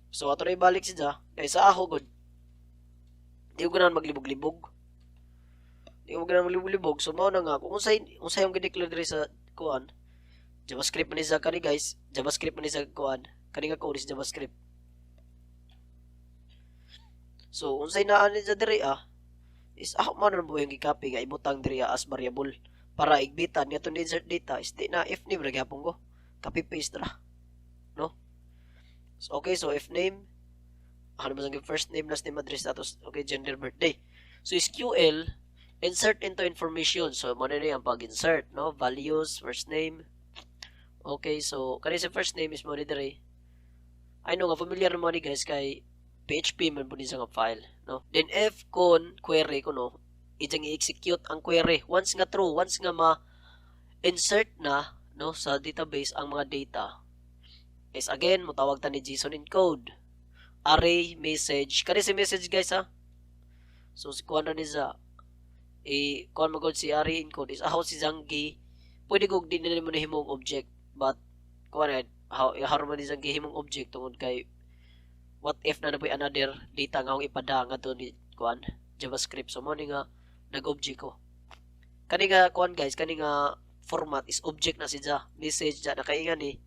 so ato na ibalik siya kay sa ako good di ko ganahan maglibog-libog, so mao na nga kung unsay yung gideclare diri sa kuan JavaScript man isa kani guys, JavaScript man isa kuan kani nga code is JavaScript. So unsay naa ni diri is ako man mo yung gi-copy nga ibutang diri as variable para igbitan niya ni insert data is di na if name ra gyapon ko copy paste ra, no? So, okay, so if name ano ba ang first name, last name, address, status, okay, gender, birthday. So SQL insert into information, so mo na ang pag-insert, no? Values, first name. Okay, so kani sa first name is mo ni diri. I know nga familiar mo ni guys kay PHP man po sa nga file, no? Then if con query ko, no, ijang i-execute ang query once nga true, once nga ma-insert na, no, sa database ang mga data is again motawag ta ni JSON encode array message kani si message guys so si kuan ni sa kuan magod si array encode is how si Zangi pwede kog din nila mo na himong object but kuan how man ni Zangi himong object tungod kay what if na napoy another data nga ipada nga to ni kuan JavaScript, so mo ni nga nag-object ko kani nga kuan guys, kani nga format is object na siya message ja nakaingan ni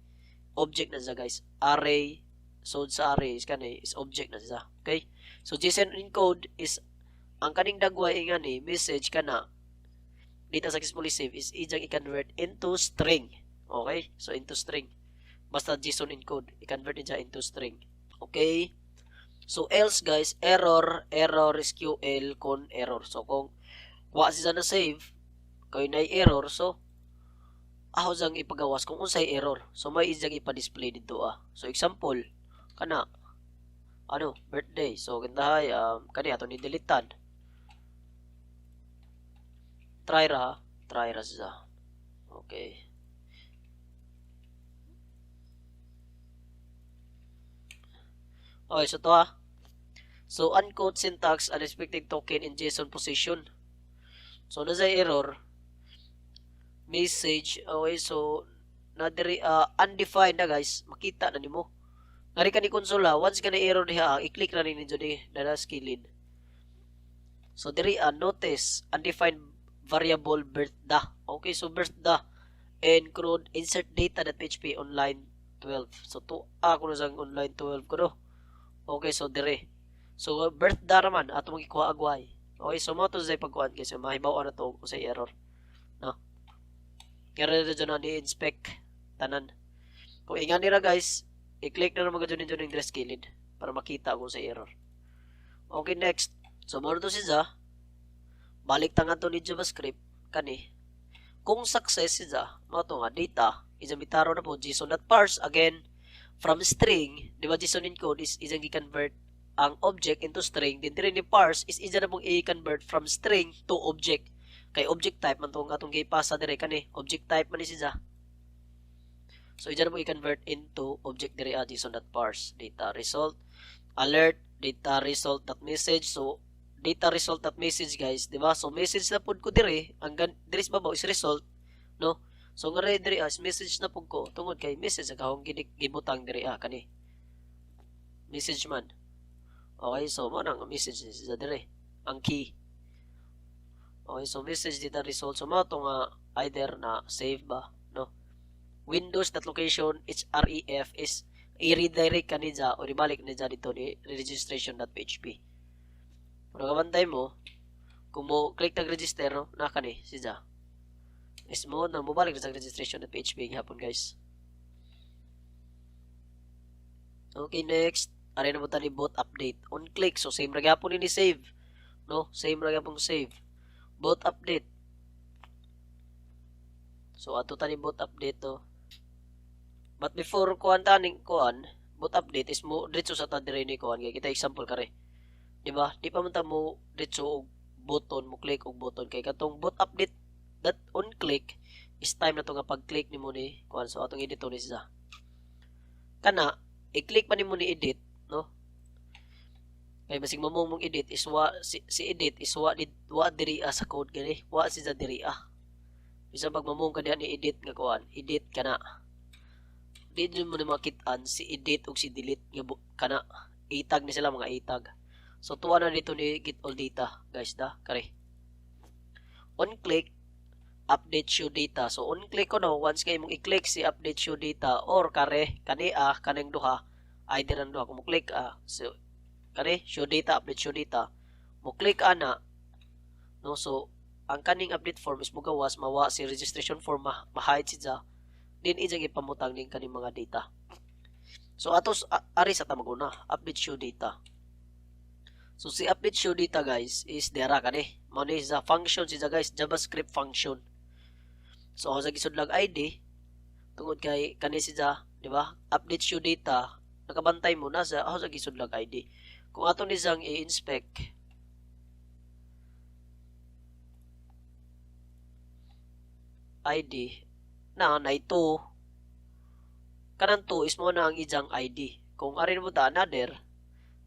object na siya guys, array, so sa array is kani is object na siya, okay? So JSON encode is ang kaning dagway nga ni message kana data successfully saved is ijang i-convert into string, okay? So into string basta JSON encode i-convert niya into string, okay? So else guys, error SQL con error, so kung wa siya na save kay na error, so ako sang ipagawas kung unsay error. So may isang ipa-display dito So example kana ano birthday. So gandahay kani ato ni deletean. Try ra siya. Okay. Okay, so to So uncode syntax unexpected token in JSON position. So na say error message, okay, so na diri undefined na guys, makita na nimo ngari ka ni console once ka na error diha i-click na ninyo di na skilled, so diri notice undefined variable birthda, okay, so birthda include insert data.php on line 12, so to ako na sang online 12 ko no, okay, so diri so birthda naman ato mong ikuha agway, okay, so mo to say pagkuhan kasi mahibaw na to kung say error, no? Kaya na dyan ni-inspect tanan. Kung ingan nila guys, i-click na naman dyan yung dress kilid para makita kung sa error. Okay, next. So, muna to siya. Balik tangan to ni JavaScript. Kani. Kung success siya, mga to nga, data, isamitaro na po, JSON.parse, again, from string, di ba JSON encode is isang i-convert ang object into string, din rin ni parse is isa na pong i-convert from string to object. Kay object type man tong atong gipasa dire kani object type man ni siya, so ija mo i-convert into object dire JSON.parse data result alert data result.message, so data result.message guys, di ba? So message na pud ko dire ang dire sa babaw is result, no? So nga dire as message na pud ko tungod kay message akong gibutang dire kani message man, okay, so mo nang message ni siya dire ang key. Okay, so message data result. So mga nga either na save ba, no? Windows.location href is i-redirect ka niya o ibalik niya dito ni registration.php. Kung nakabantay mo, kung mo click nag-register, no? Naka ni siya. Is mo na mubalik na sa registration.php hapon guys. Okay, next. Aray na mo tani boot update. On click. So same ra gyapon ni save. No? Same ra gyapon save. Boot update. So ato tani boot update to. But before kuan taning kuan, boot update is mo diretso sa ta dire ni kuan kay kita example kare. Di ba? Di pa man ta mo diretso og button mo click og button kay katong boot update that on click is time na to nga pag-click nimo ni kuan, so atong edit ni siya. Kana i-click pa nimo ni edit, no? Kay basig mong edit is si edit is wa diri sa code gani, wa si sa diri Bisa pag mamong ka diha ni edit nga kuan, edit kana. Di din mo na makit-an si edit ug si delete nga kana. Itag ni sila mga itag. So tuwa na dito ni get all data, guys da, kare. On click update show data. So on click ko no, once kay mong i-click si update show data or kare kania kanang duha, either ang duha kung mo click so kare show data update show data. Mo click ana no, so ang kaning update form is mugawas mawa si registration form ma-hide siya din ijang ipamutang ning kaning mga data. So atos ari sa tamaguna update show data. So si update show data guys is dera kani mao ni sa function siya guys, JavaScript function. So ako sa gisudlag ID tungod kay kani siya, di ba? Update show data nakabantay mo na sa ako sa gisudlag ID. Kung ato ni sang i-inspect ID na ito kanan to is mo na ang ijang ID. Kung arin mo ta another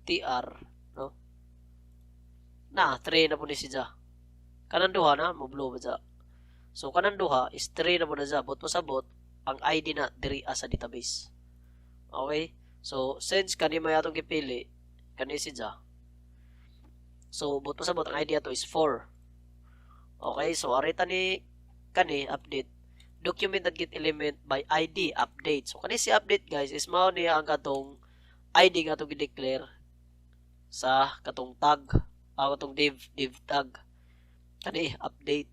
TR no na 3 na po ni siya kanan duha na mo blow ba siya. So kanan duha is 3 na po na siya bot pasabot ang ID na diri sa database. Okay, so since kani may atong gipili kani siya, so bot pasabot ang ID ato is 4. Okay, so arita ni kani update documented get element by ID update. So kani si update guys is mao niya ang katong ID nga atong gi-declare sa katong tag katong div tag kani update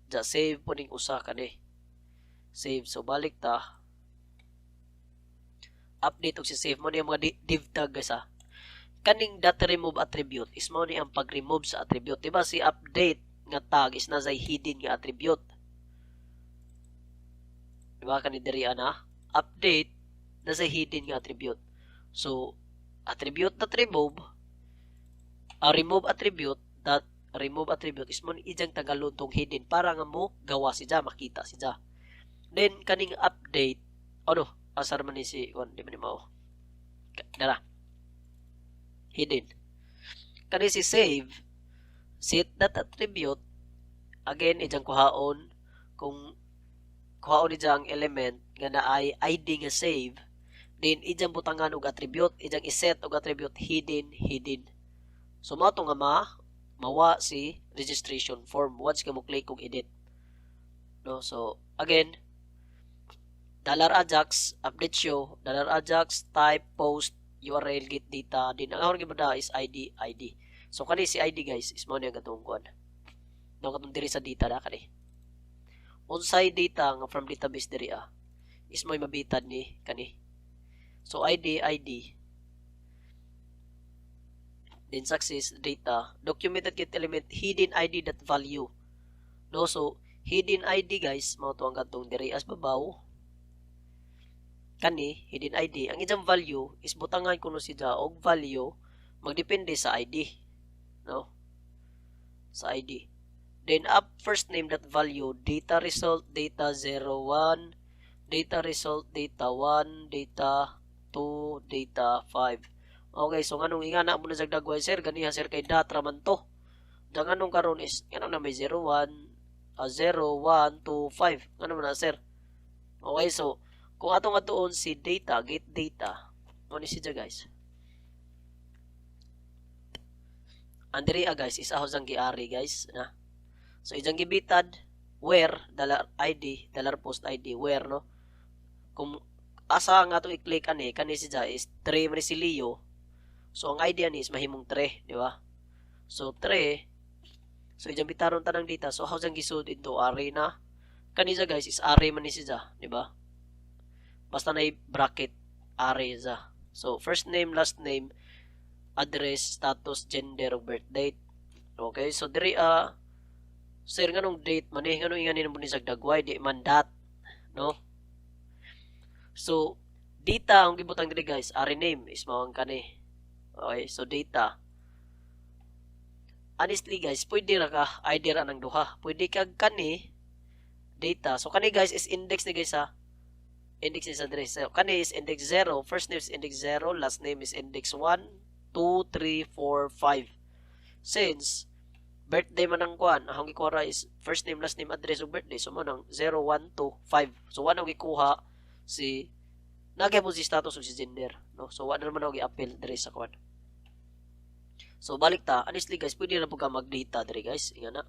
ja save po ning usa kani save. So balik ta update og si save mo niya mga div tag guys kaning data remove attribute is mao ni ang pag-remove sa attribute, diba? Si update nga tag is na say hidden nga attribute, diba? Kani diri ana update na say hidden nga attribute. So attribute that remove remove attribute that remove attribute is mo ijang tagalon tong hidden para nga mo gawa siya makita siya. Then kaning update ano asar man ni si kon di man mao dara hidden. Kani si save set that attribute again ijang kuhaon kung kuhaon ijang element nga naay ID nga save, then ijang butangan og attribute ijang iset og attribute hidden. So mao to nga mawa si registration form once ka mo click og edit no. So again $ajax update show $ajax type post URL get data din ang ahon gibada is ID. So kani si ID guys is mao ni ang katong kuan no katong diri sa data da kani unsay data nga from database diri is mo'y mabitad ni kani. So ID then success data documented get element hidden ID that value no. So hidden ID guys mao to ang katong diri as babaw kani hidden ID ang ijang value is butangan kuno siya og value magdepende sa ID no, sa ID. Then up first name that value data result data 01 data result data 1 data 2 data 5. Okay, so nganong ingana mo na sagdagway sir ganiha sir kay data man to. Danganong karon is ngano na may 01 0 1 2 5 ngano na sir. Okay, so kung atong atuon si data get data mo ni siya guys. Andiri guys is ahos ang giari guys na. So ijang gibitad where $ID $post ID where no. Kung asa nga to i-click ani kani siya is 3 man si Leo. So ang ID ani is mahimong 3, di ba? So 3 so ijang bitaron tanang data so ahos ang gisud into array na. Kani siya guys is array man ni siya, di ba? Basta na bracket array siya. So first name, last name, address, status, gender, ug birth date. Okay, so diri sir nganong date man eh nganong inganin mo ni sagdagway di man dat no. So data ang gibutang diri guys, array name is mao ang kani. Okay, so data. Honestly guys, pwede ra ka ID ra nang duha. Pwede kag kani data. So kani guys is index ni guys index is address. So kani is index 0, first name is index 0, last name is index 1, 2, 3, 4, 5. Since birthday man ang kuan, akong gikuha is first name, last name, address ug birthday. So mo nang 0125. So wala gikuha si nagay mo si status ug si gender, no? So wala naman ako gi-appeal diri sa kuan. So balik ta, honestly guys, pwede na po ka mag-data diri guys, inga na.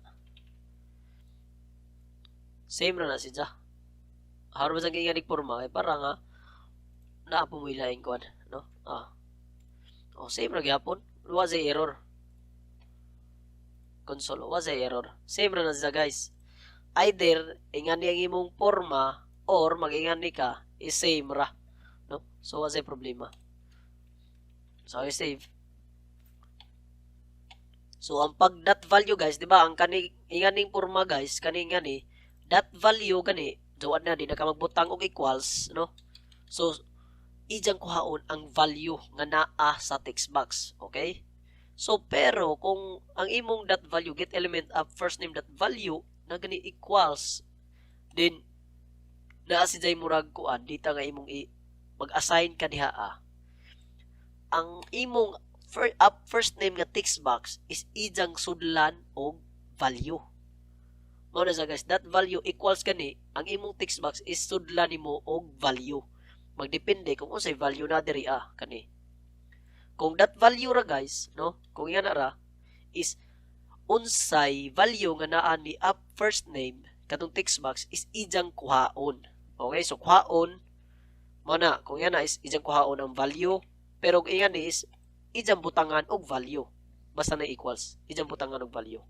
Same na siya. Haro ba sa nga porma kay para nga naa po mo ilaing kuan, no? Same ra gyapon. Was a error. Console was a error. Same ra na siya guys. Either ingani ang imong porma or mag-ingani ka is same ra, no? So was a problema. So I save. So ang pag dot value guys, di ba? Ang inganing porma guys, kani ingani dot value gani, jawad na di na ka magbutang og equals, no? So ijang kuhaon ang value nga naa sa text box, okay? So pero kung ang imong dot value get element of first name dot value na gani equals, then naa si jay murag kuan dita nga imong mag-assign ka diha ang imong first name nga text box is ijang sudlan og value. Mao na sa guys, that value equals kani ang imong text box is sudlan nimo og value. Magdepende kung unsay value na diri kani. Kung that value ra guys, no? Kung yan ra is unsay value nga naa ni up first name katong text box is ijang kuhaon. Okay, so kuhaon mo na kung yan is ijang kuhaon ang value, pero kung yan is ijang butangan og value. Basta na equals, ijang butangan og value.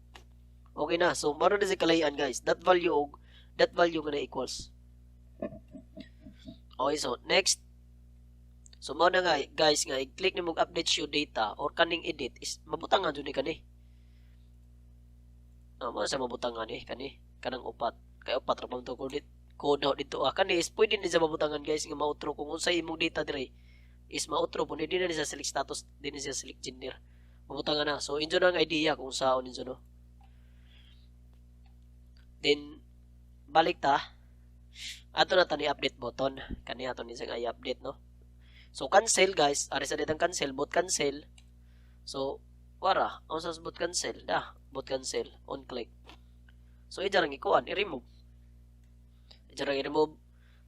Okay na, so maro na si kalayan guys, that value nga na equals. Okay, so next. So mao na nga guys nga i-click nimo update show data or kaning edit is mabutangan jud ni kani. Mo sa mabutangan kani kanang upat. Kay upat ra pa to code dito kani is pwede ni sa mabutangan guys nga mautro kung unsay imong data dire is mautro po di na sa select status, di na sa select gender. Mabutangan na. So injo na ang idea kung saan injo no. Then balik ta. Ato na tani update button. Kani ato ni sang i-update no. So cancel guys, ari sa ditang cancel, bot cancel. So wara, ang sa bot cancel, bot cancel, on click. So ijarang ikuan, i-remove. Ijarang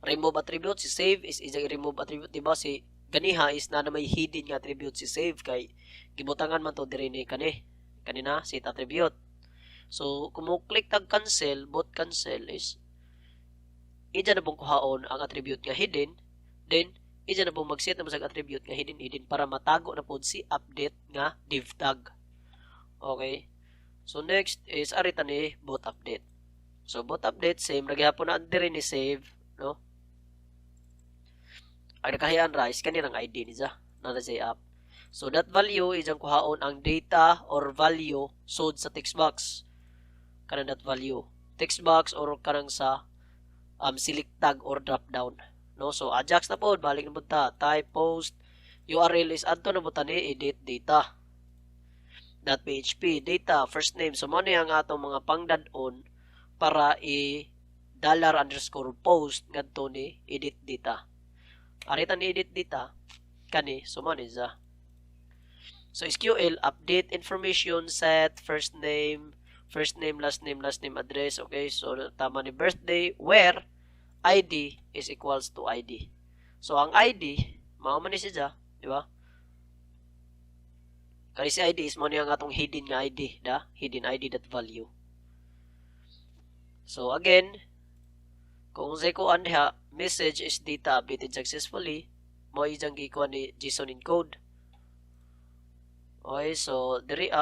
remove attribute, si save is ijang i-remove attribute, diba si ganiha is na may hidden nga attribute si save kay gibutangan man to diri ni kanina set attribute. So kung mo click tag cancel, bot cancel is ija na pong kuhaon ang attribute nga hidden, then ija na pong mag-set na mo sa attribute nga hidden para matago na po si update nga div tag. Okay. So next is arita ni bot update. So bot update same ra gyapon na diri ni save, no? Ay nakahiyan rise kanirang ID ni sa na say app. So that value ijang kuhaon ang data or value sod sa text box. Kanang that value text box or kanang sa select tag or drop down. No, so ajax na po, balik na po ta, type post, URL is adto na po ta ni edit data. .php data first name. So mo ang atong mga pangdadon para $_post ngadto ni edit data. Arita ni edit data kani so mo ni za. So SQL update information set first name, last name, address. Okay, so tama ni birthday where ID is equals to ID. So ang ID mao man ni siya, di ba? Kani si ID is mo ni ang atong hidden nga ID, hidden ID.value. So again, kung say ko diha message is data updated successfully, mo ijang gikuha ni JSON encode. Okay, so diri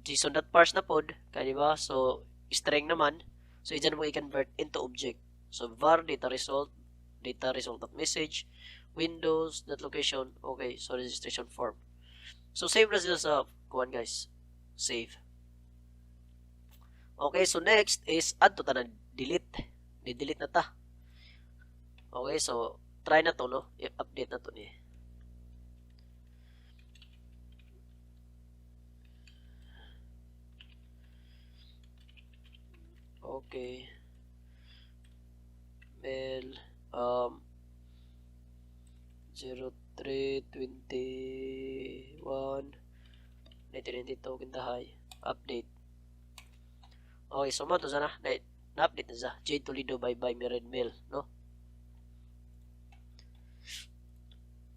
JSON.parse na pod, kaya diba? So string naman, so ijang mo i-convert into object. So var data result of message, windows.location, okay, so registration form. So save na sila sa kuwan guys, save. Okay, so next is add to ta na delete. Di-delete na ta. Okay, so try na to, no? I-update na to ni. Okay. Mail 03/21/1992 kintahay update. Okay, so mo to sana na-update na sa J Toledo by Mirren Mill, no?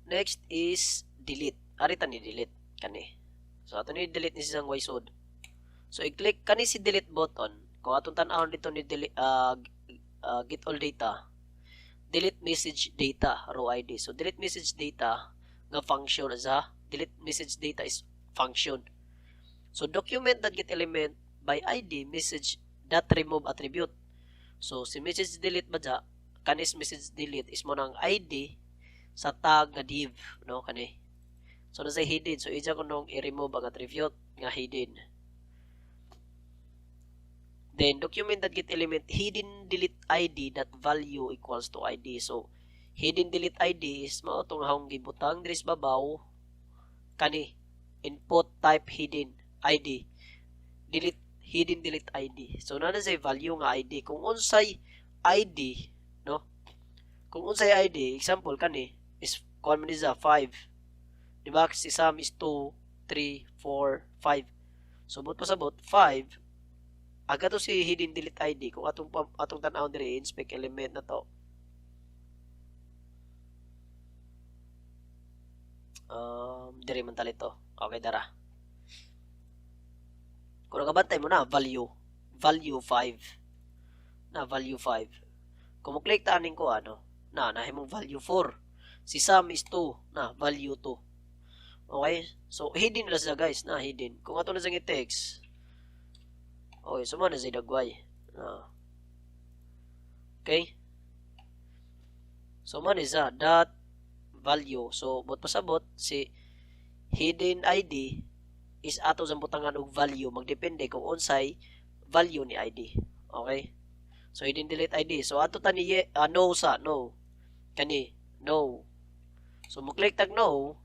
Next is delete. Arita ni delete kani. So ato ni delete ni siyang ysod. So i-click kani si delete button. Kung atong tan-awon dito ni delete get all data. Delete message data row ID. So delete message data nga function sa delete message data is function. So document that get element by ID message dot remove attribute. So si message delete ba dya, kanis message delete is mo nang ID sa tag nga div, no, kani. So nasa hidden, so ija ko nung i-remove ang attribute nga hidden. Then document that get element hidden delete ID that value equals to ID. So hidden delete ID is mao tong hawng gibutang diri sa babaw kani input type hidden ID. Delete hidden delete ID. So na say value nga ID kung unsay ID, no? Kung unsay ID, example kani is kuan man sa 5. Di ba? Si Sam is 2, 3, 4, 5. So but pasabot 5 aga to si hidden delete ID kung atong tan-awon diri inspect element na to. Diri man tali to. Okay, dara. Kung nakabantay mo na, value 5. Na, value 5. Kung mo-click taanin ko, nahimong value 4. Si Sam is 2, na, value 2. Okay? So, hidden na siya, guys, na, hidden. Kung ato na siyang i-text, okay, so na siya dagway. Okay? So, man siya, dot value. So, bot pasabot, si hidden ID is ato sa butangan og value. Magdepende kung unsay value ni ID. Okay? So, hidden delete ID. So, ato ta ni no sa, no. Kani, no. So, mo-click tag no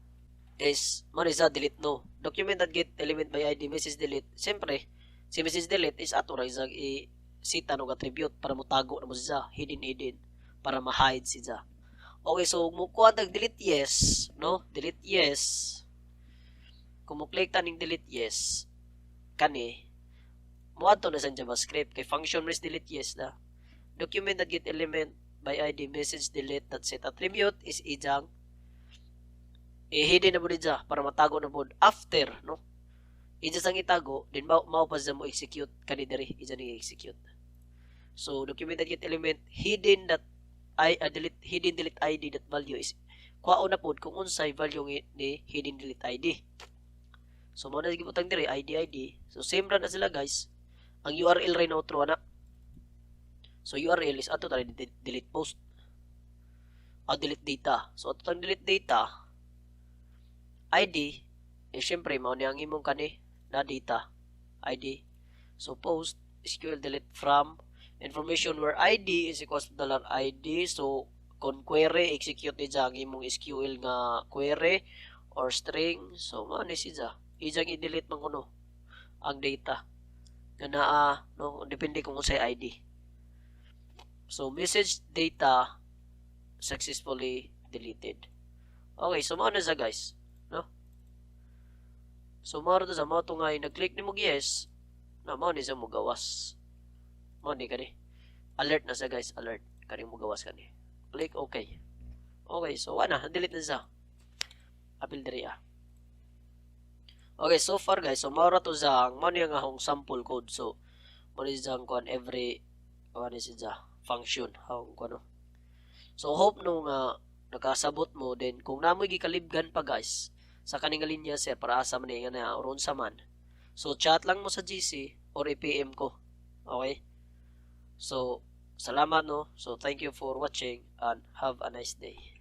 is, man is delete no. Document that get element by ID, message delete. Siyempre, si message delete is ato ra isang i-sita ng attribute para mutago na mo siya. Hidden. Para ma-hide siya. Okay, so, mukuha tag delete yes, no? Delete yes. Kung mo-click ta ning delete yes, kani, mo ato na sa JavaScript. Kay function is delete yes na. Document that get element by ID, message delete that set attribute is ijang hidden na mo dyan para matago na mo after, no? Ija sang itago, din mao pa mo execute kani diri, ija ni execute. So document that get element hidden delete ID that value is kuha na pod kung unsay value ni hidden delete ID. So mo na gibutang diri ID. So same ra na sila, guys. Ang URL ray na outro na. So URL is ato tali delete post. Delete data. So ato tang delete data ID syempre mao ni ang imong kani na data ID. So post SQL delete from information where ID is equals to $ID. So kung query execute ni ang imong SQL nga query or string, so mano siya ijang i-delete man kuno ang data nga naa, no, depende kung unsay ID. So message data successfully deleted. Okay, so mano sa, guys, no? So maro to sa mo to nga nag-click ni mo yes, na mao ni sa mo gawas. Mao ni kani. Alert na sa, guys, alert kani mo gawas kani. Click okay. Okay, so delete na sa. Apil diri Okay, so far, guys, so mao to sa mao ni nga hong sample code. So mao ni sa kon every is sa function hong kuno. So hope no nga nakasabot mo, then kung namoy gikalibgan pa, guys, sa kaning linya sir para asa man nga na oron sa man. So chat lang mo sa GC or i-PM ko. Okay? So salamat, no. So thank you for watching and have a nice day.